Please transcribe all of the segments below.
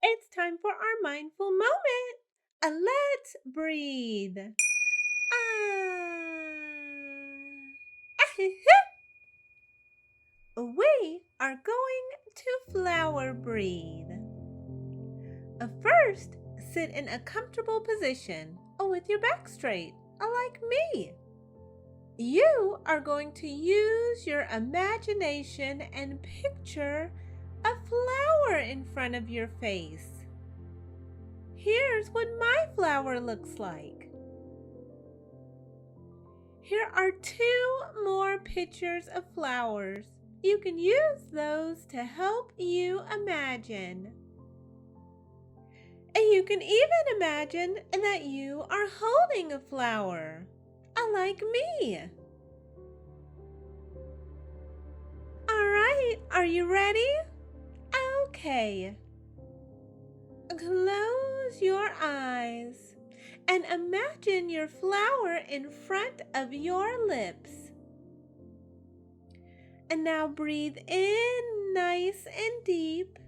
It's time for our mindful moment. Let's breathe. We are going to flower breathe. First, sit in a comfortable position with your back straight, like me. You are going to use your imagination and picture a flower in front of your face. Here's what my flower looks like. Here are 2 more pictures of flowers. You can use those to help you imagine. And you can even imagine that you are holding a flower, like me. All right, are you ready? Okay. Close your eyes and imagine your flower in front of your lips. And now breathe in nice and deep.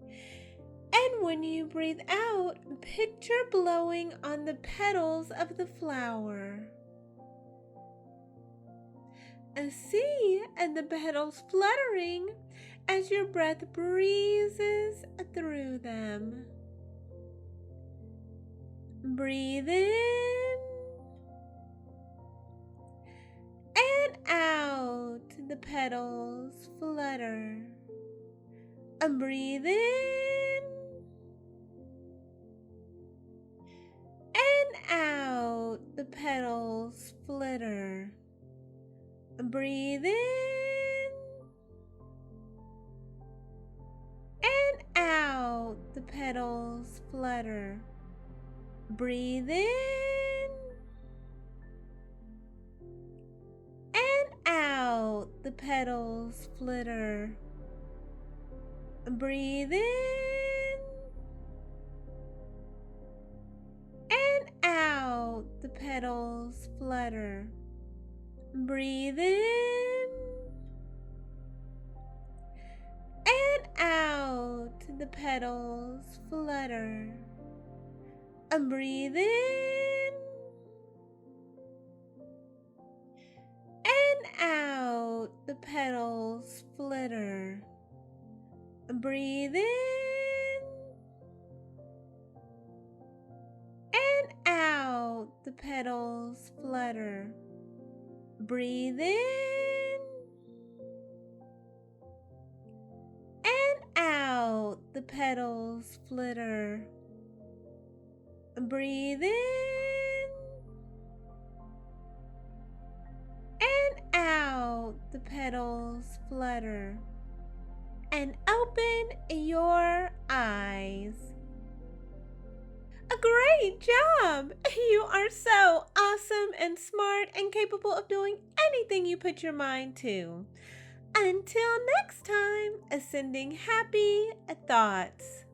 And when you breathe out, picture blowing on the petals of the flower. And see the petals fluttering as your breath breezes through them. Breathe in and out. The petals flutter. And breathe in and out. The petals flitter. Breathe in and out. The petals flutter. Breathe in and out. The petals flitter. Breathe in and out. The petals flutter. Breathe in and out. The petals flutter. And breathe in and out. The petals flitter. Breathe in and out. The petals flutter. Breathe in and out. The petals flitter. Breathe in and out. The petals flutter. And open your eyes. A great job! You are so awesome and smart and capable of doing anything you put your mind to. Until next time, sending happy thoughts.